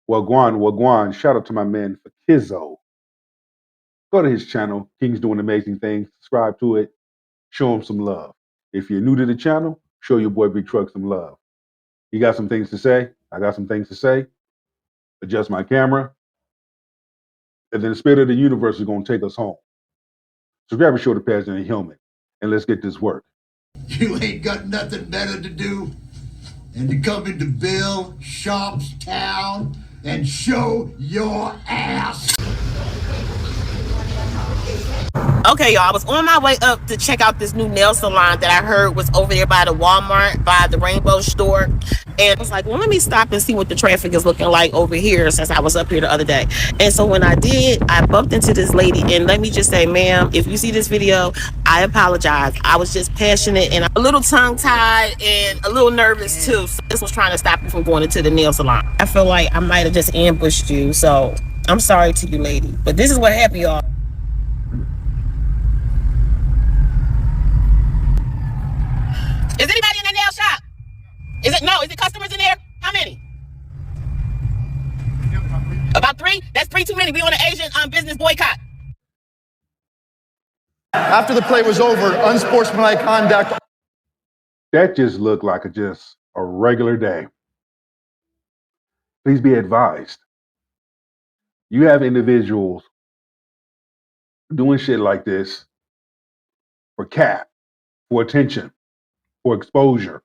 Wagwan. Shout out to my man for Kizzo. Go to his channel. King's doing amazing things. Subscribe to it. Show him some love. If you're new to the channel, show your boy Big Truck some love. He got some things to say. I got some things to say. Adjust my camera. And then the spirit of the universe is going to take us home. So grab a shoulder pads and a helmet. And let's get this work. You ain't got nothing better to do than to come into Bill Sharp's town and show your ass. Okay, y'all, I was on my way up to check out this new nail salon that I heard was over there by the Walmart, by the Rainbow store. And I was like, well, let me stop and see what the traffic is looking like over here since I was up here the other day. And so when I did, I bumped into this lady. And let me just say, ma'am, if you see this video, I apologize. I was just passionate and a little tongue-tied and a little nervous too. So this was trying to stop you from going into the nail salon. I feel like I might have just ambushed you. So I'm sorry to you, lady. But this is what happened, y'all. Is anybody in the nail shop? Is it customers in there? How many? About 3? That's 3 too many. We on an Asian business boycott. After the play was over, unsportsmanlike conduct. That just looked like just a regular day. Please be advised. You have individuals doing shit like this for cap, for attention, for exposure.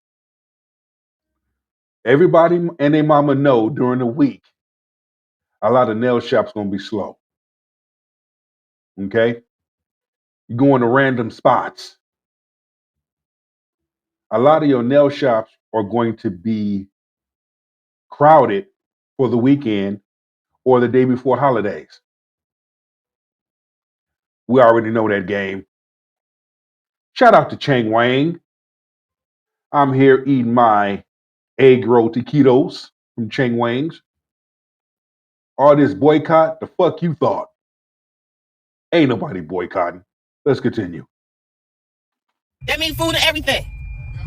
Everybody and their mama know during the week, a lot of nail shops gonna be slow. Okay? You go into random spots. A lot of your nail shops are going to be crowded for the weekend or the day before holidays. We already know that game. Shout out to Chang Wang. I'm here eating my egg roll taquitos from Chang Wang's. All this boycott, the fuck you thought? Ain't nobody boycotting. Let's continue. That means food and everything.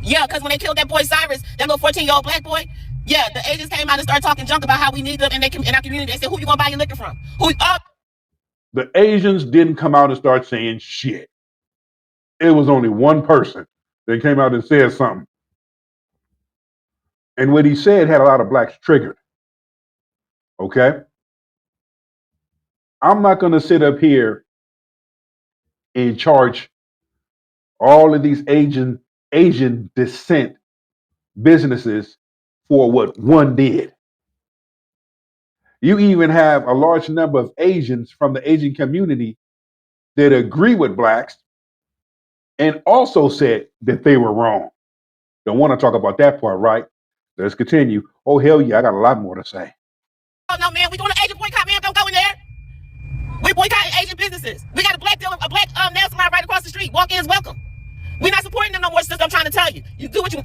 Yeah, because when they killed that boy Cyrus, that little 14-year-old black boy, yeah, the agents came out and started talking junk about how we need them in our community. They said, who you gonna buy your liquor from? The Asians didn't come out and start saying shit. It was only one person that came out and said something. And what he said had a lot of blacks triggered. Okay? I'm not going to sit up here and charge all of these Asian descent businesses for what one did. You even have a large number of Asians from the Asian community that agree with blacks and also said that they were wrong. Don't want to talk about that part, right? Let's continue. Oh, hell yeah, I got a lot more to say. Oh, no, man, we doing an Asian boycott, man. Don't go in there. We boycotting Asian businesses. We got a black nail salon right across the street. Walk in is welcome. We're not supporting them no more, sister. I'm trying to tell you. You do what you...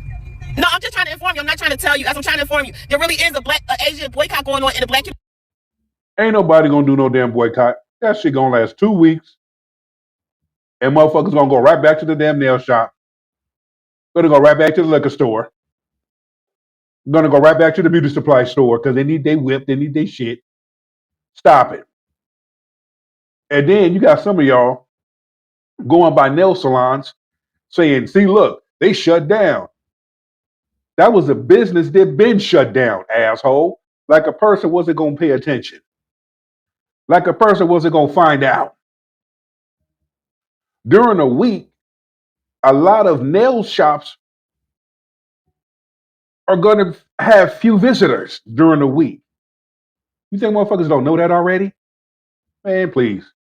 No, I'm just trying to inform you. I'm not trying to tell you. I'm trying to inform you. There really is a Asian boycott going on in the black community. Ain't nobody gonna do no damn boycott. That shit gonna last 2 weeks. And motherfuckers gonna go right back to the damn nail shop. Gonna go right back to the liquor store. Gonna go right back to the beauty supply store because they need their whip, they need their shit. Stop it. And then you got some of y'all going by nail salons saying, see, look, they shut down. That was a business that been shut down, asshole. Like a person wasn't gonna pay attention. Like a person wasn't gonna find out. During the week, a lot of nail shops are going to have few visitors during the week. You think motherfuckers don't know that already? Man, please.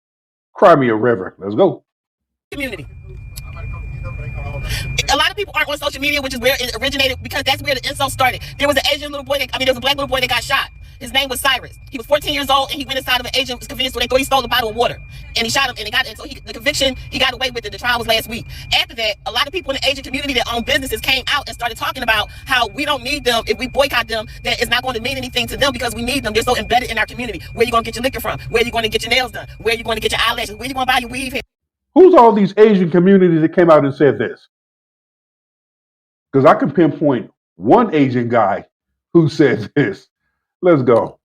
Cry me a river. Let's go. Community. A lot of people aren't on social media, which is where it originated, because that's where the insult started. There was an Asian little boy, there was a black little boy that got shot. His name was Cyrus. He was 14 years old, and he went inside of an Asian convenience store. They thought he stole a bottle of water, and he shot him, and the conviction, he got away with it. The trial was last week. After that, a lot of people in the Asian community that own businesses came out and started talking about how we don't need them. If we boycott them, that it's not going to mean anything to them because we need them. They're so embedded in our community. Where you going to get your liquor from? Where you going to get your nails done? Where you going to get your eyelashes? Where you going to buy your weave hair? Who's all these Asian communities that came out and said this? Because I can pinpoint one Asian guy who said this. Let's go.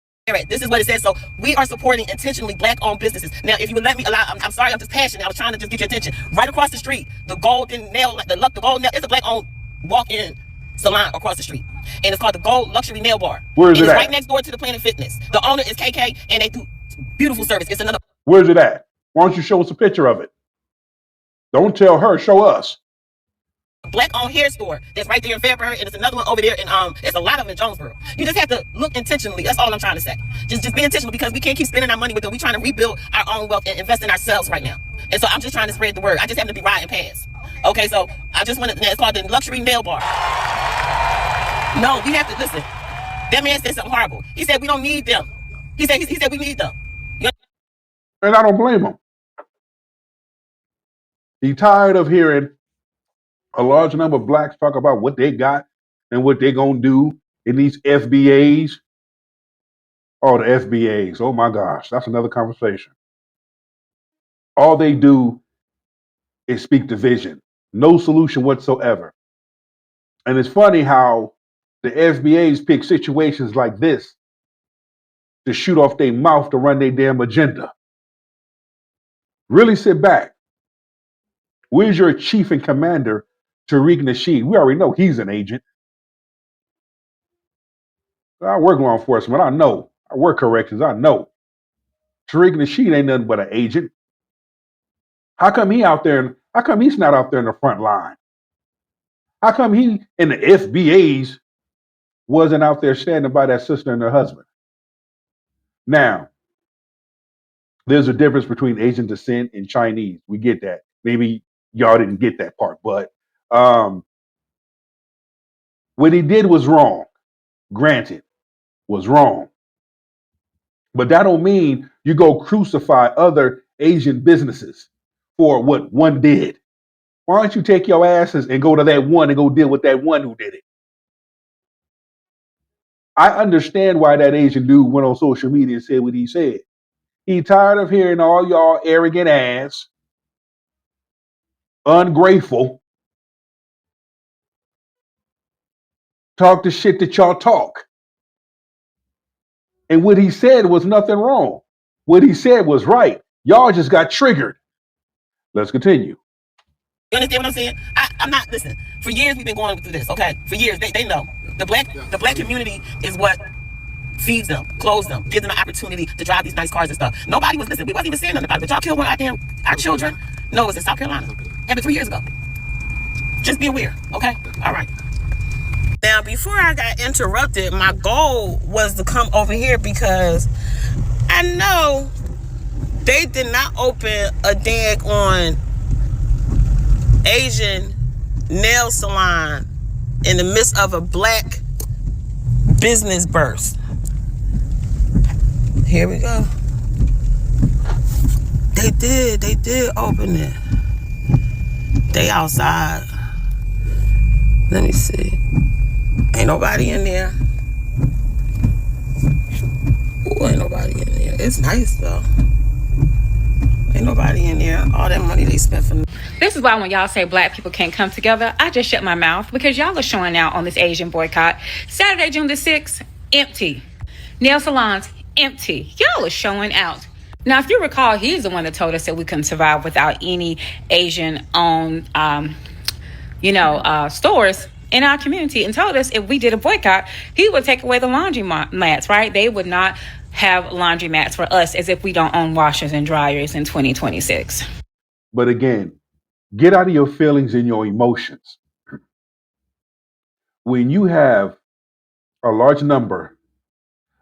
This is what it says. So we are supporting intentionally black-owned businesses. Now, if you would let me allow, I'm sorry, I'm just passionate. I was trying to just get your attention. Right across the street, the Golden Nail, the Golden Nail, it's a black-owned walk-in salon across the street, and it's called the Gold Luxury Nail Bar. Where is it it's at? Right next door to the Planet Fitness. The owner is KK, and they do beautiful service. It's another. Where's it at? Why don't you show us a picture of it? Don't tell her. Show us. Black-owned hair store that's right there in Fairburn, and there's another one over there, and there's a lot of them in Jonesboro. You just have to look intentionally. That's all I'm trying to say. Just be intentional, because we can't keep spending our money with them. We're trying to rebuild our own wealth and invest in ourselves right now. And so I'm just trying to spread the word. I just happen to be riding past. Okay, so I just want to. It's called the Luxury Nail Bar. No, we have to listen. That man said something horrible. He said we don't need them. He said we need them. And I don't blame him. He's tired of hearing a large number of blacks talk about what they got and what they're going to do in these FBAs. Oh, the FBAs. Oh, my gosh. That's another conversation. All they do is speak division. No solution whatsoever. And it's funny how the FBAs pick situations like this to shoot off their mouth to run their damn agenda. Really sit back. Where's your chief and commander, Tariq Nasheed? We already know he's an agent. I work law enforcement. I know. I work corrections. I know. Tariq Nasheed ain't nothing but an agent. How come he's not out there in the front line? How come he in the FBAs wasn't out there standing by that sister and her husband? Now, there's a difference between Asian descent and Chinese. We get that. Maybe y'all didn't get that part, but what he did was wrong. Granted, was wrong. But that don't mean you go crucify other Asian businesses for what one did. Why don't you take your asses and go to that one and go deal with that one who did it? I understand why that Asian dude went on social media and said what he said. He tired of hearing all y'all arrogant ass, ungrateful, talk the shit that y'all talk. And what he said was nothing wrong. What he said was right. Y'all just got triggered. Let's continue. You understand what I'm saying? I'm not, listen, for years we've been going through this, okay? For years, they know. The black community is what feeds them, clothes them, gives them an opportunity to drive these nice cars and stuff. Nobody was listening. We wasn't even saying nothing about it. But y'all killed one of our children. No, it was in South Carolina. Happened 3 years ago. Just be aware, okay? All right. Now, before I got interrupted, my goal was to come over here because I know they did not open a daggone Asian nail salon in the midst of a black business burst. Here we go. They did open it. They outside. Let me see. Ain't nobody in there. Ooh, ain't nobody in there. It's nice though. Ain't nobody in there. All that money they spent for. This is why when y'all say black people can't come together, I just shut my mouth, because y'all are showing out on this Asian boycott. Saturday, June the 6th, empty. Nail salons, empty. Y'all are showing out. Now, if you recall, he's the one that told us that we couldn't survive without any Asian-owned, stores in our community, and told us if we did a boycott, he would take away the laundry mats, right? They would not have laundry mats for us, as if we don't own washers and dryers in 2026. But again, get out of your feelings and your emotions. When you have a large number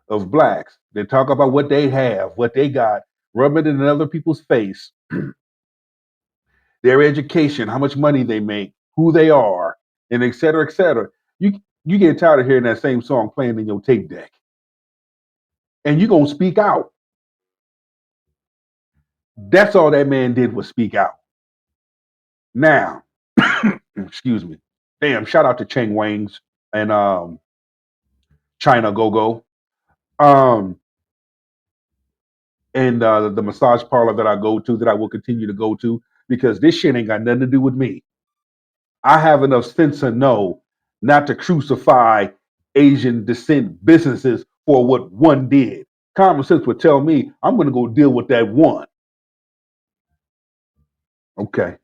of blacks that talk about what they have, what they got, rub it in other people's face, their education, how much money they make, who they are, and et cetera, you get tired of hearing that same song playing in your tape deck. And you're going to speak out. That's all that man did was speak out. Now, excuse me. Damn, shout out to Cheng Wangs and China Go-Go. And the massage parlor that I go to, that I will continue to go to, because this shit ain't got nothing to do with me. I have enough sense to know not to crucify Asian descent businesses for what one did. Common sense would tell me I'm going to go deal with that one. Okay.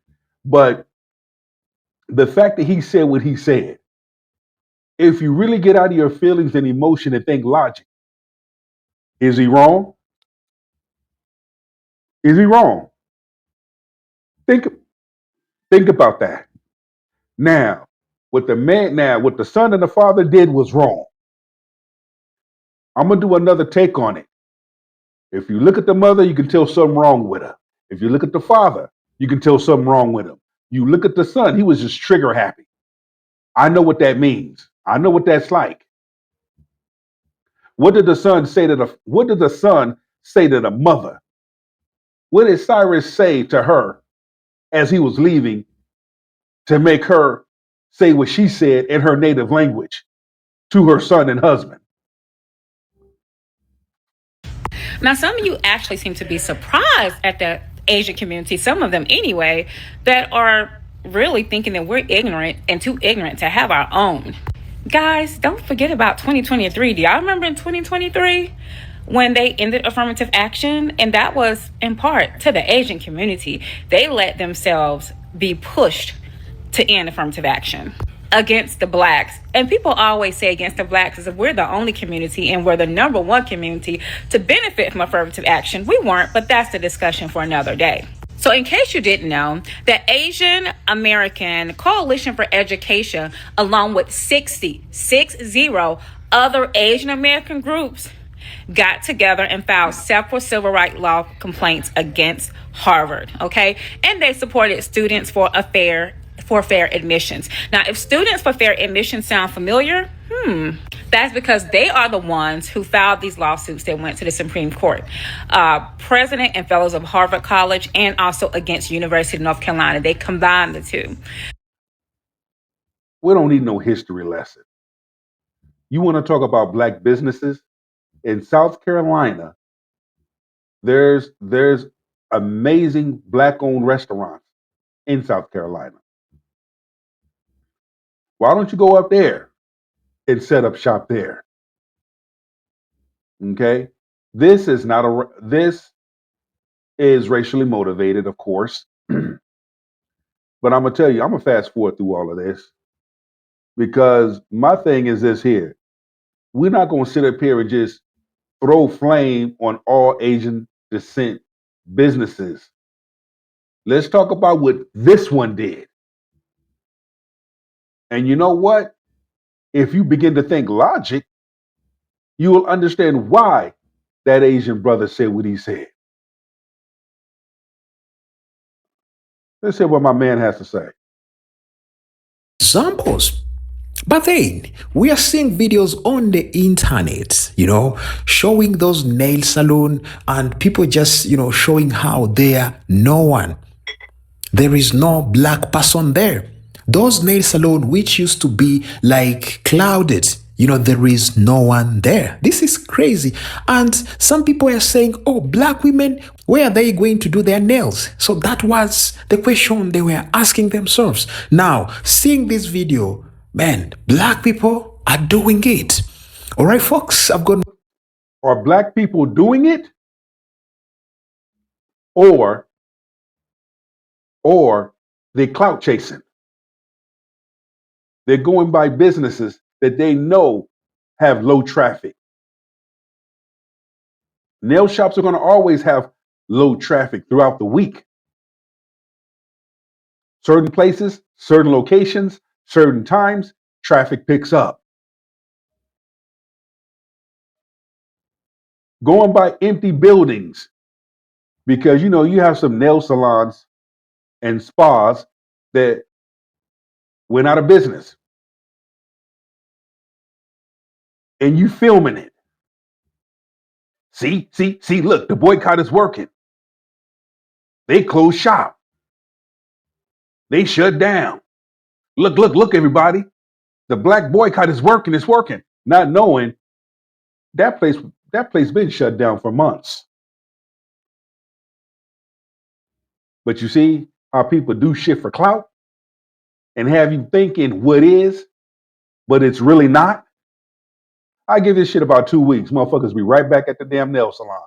But the fact that he said what he said, if you really get out of your feelings and emotion and think logic, is he wrong? Is he wrong? Think think about that. Now, what the son and the father did was wrong. I'm gonna do another take on it. If you look at the mother, you can tell something wrong with her. If you look at the father, you can tell something wrong with him. You look at the son, he was just trigger happy. I know what that means. I know what that's like. What did the son say to the mother? What did Cyrus say to her as he was leaving to make her say what she said in her native language to her son and husband? Now, some of you actually seem to be surprised at the Asian community, some of them anyway, that are really thinking that we're ignorant and too ignorant to have our own. Guys, don't forget about 2023. Do y'all remember in 2023 when they ended affirmative action? And that was in part to the Asian community. They let themselves be pushed to end affirmative action against the blacks. And people always say against the blacks as if we're the only community and we're the number one community to benefit from affirmative action. We weren't, but that's the discussion for another day. So in case you didn't know, the Asian American Coalition for Education, along with 60 other Asian American groups, got together and filed several civil rights law complaints against Harvard, okay? And they supported students for fair admissions. Now, if students for fair admissions sound familiar, that's because they are the ones who filed these lawsuits that went to the Supreme Court. President and fellows of Harvard College and also against University of North Carolina. They combined the two. We don't need no history lesson. You want to talk about black businesses? In South Carolina, there's amazing black-owned restaurants in South Carolina. Why don't you go up there and set up shop there? Okay, this is racially motivated, of course, but I'm gonna tell you, I'm gonna fast forward through all of this because my thing is this here: we're not gonna sit up here and just throw flame on all Asian descent businesses. Let's talk about what this one did. And you know what? If you begin to think logic, you will understand why that Asian brother said what he said. Let's hear what my man has to say. Examples. But then we are seeing videos on the internet, showing those nail salon and people just, showing how there is no black person there. Those nail salon, which used to be like clouded, there is no one there. This is crazy. And some people are saying, oh, black women, where are they going to do their nails? So that was the question they were asking themselves. Now, seeing this video, man, black people are doing it. All right, folks, Are black people doing it? Or they clout chasing? They're going by businesses that they know have low traffic. Nail shops are going to always have low traffic throughout the week. Certain places, certain locations, certain times, traffic picks up. Going by empty buildings, because you have some nail salons and spas that went out of business. And you filming it. See, look, the boycott is working. They closed shop. They shut down. Look, everybody. The black boycott is working, it's working. Not knowing that place been shut down for months. But you see how people do shit for clout and have you thinking what is? but it's really not. I give this shit about 2 weeks. Motherfuckers be right back at the damn nail salon.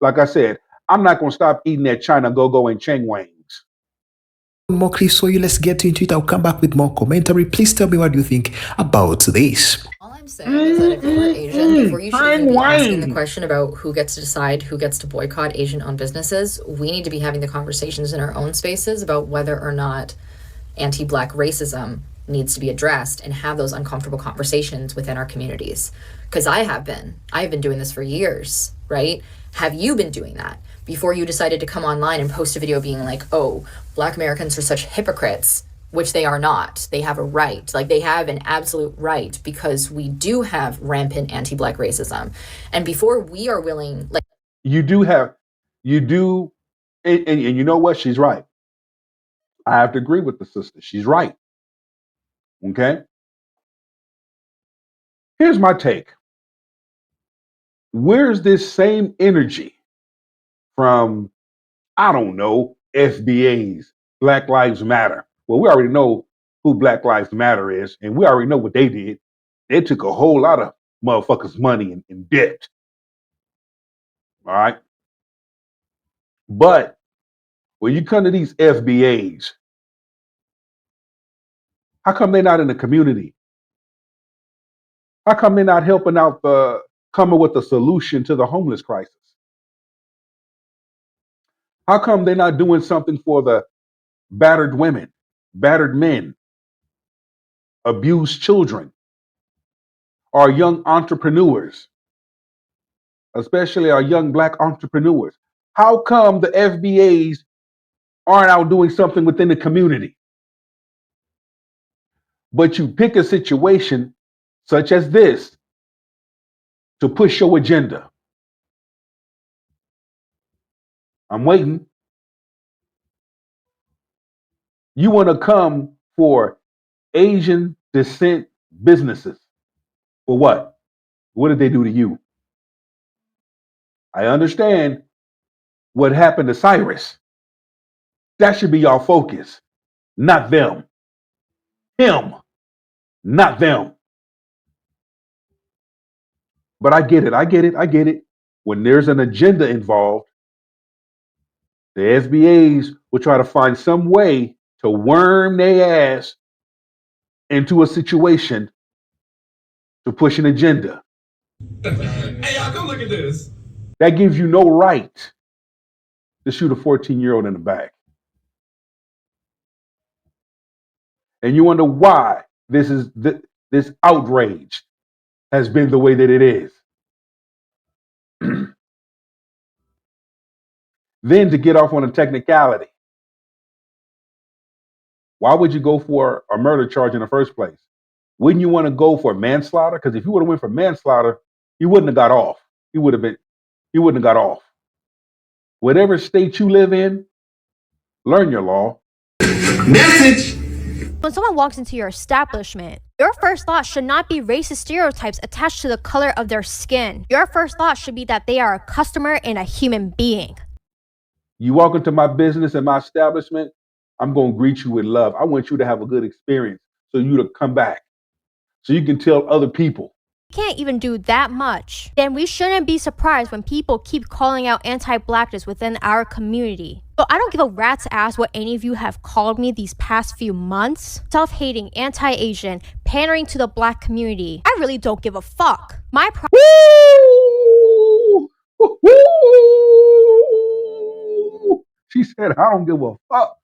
Like I said, I'm not gonna stop eating that China Go-Go and Cheng Wangs. More clips for you. Let's get into it. I'll come back with more commentary. Please tell me what you think about this. All I'm saying is that if you were Asian, before you should even be asking the question about who gets to decide who gets to boycott Asian-owned businesses, we need to be having the conversations in our own spaces about whether or not anti-Black racism needs to be addressed and have those uncomfortable conversations within our communities. Because I have been doing this for years, right? Have you been doing that? Before you decided to come online and post a video being like, oh, Black Americans are such hypocrites, which they are not. They have a right. Like, they have an absolute right, because we do have rampant anti-Black racism. And before we are willing, like... You do, and you know what? She's right. I have to agree with the sister. She's right. Okay? Here's my take. Where's this same energy from, I don't know, FBAs, Black Lives Matter? Well, we already know who Black Lives Matter is, and we already know what they did. They took a whole lot of motherfuckers' money in debt. All right? But when you come to these FBAs, how come they're not in the community? How come they're not helping out coming with a solution to the homeless crisis? How come they're not doing something for the battered women, battered men, abused children, our young entrepreneurs, especially our young Black entrepreneurs? How come the FBAs aren't out doing something within the community? But you pick a situation such as this to push your agenda. I'm waiting. You want to come for Asian descent businesses. For what? What did they do to you? I understand what happened to Cyrus. That should be your focus, not them. Him, not them. But I get it. When there's an agenda involved, the SBAs will try to find some way to worm their ass into a situation to push an agenda. Hey, y'all, come look at this. That gives you no right to shoot a 14-year-old in the back. And you wonder why this outrage has been the way that it is. Then to get off on a technicality. Why would you go for a murder charge in the first place? Wouldn't you want to go for manslaughter? Because if you would have went for manslaughter, you wouldn't have got off. You wouldn't have got off. Whatever state you live in, learn your law. Message. When someone walks into your establishment, your first thought should not be racist stereotypes attached to the color of their skin. Your first thought should be that they are a customer and a human being. You walk into my business and my establishment, I'm going to greet you with love. I want you to have a good experience so you to come back, so you can tell other people. Can't even do that much. Then we shouldn't be surprised when people keep calling out anti-Blackness within our community. So I don't give a rat's ass what any of you have called me these past few months. Self-hating, anti-Asian, pandering to the Black community. I really don't give a fuck. Woo! Woo! She said, I don't give a fuck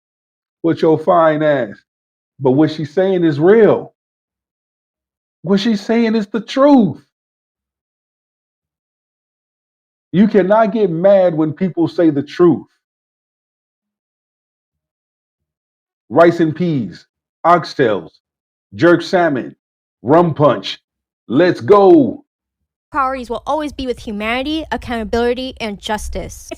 what your fine ass. But what she's saying is real. What she's saying is the truth. You cannot get mad when people say the truth. Rice and peas, oxtails, jerk salmon, rum punch. Let's go. Priorities will always be with humanity, accountability, and justice.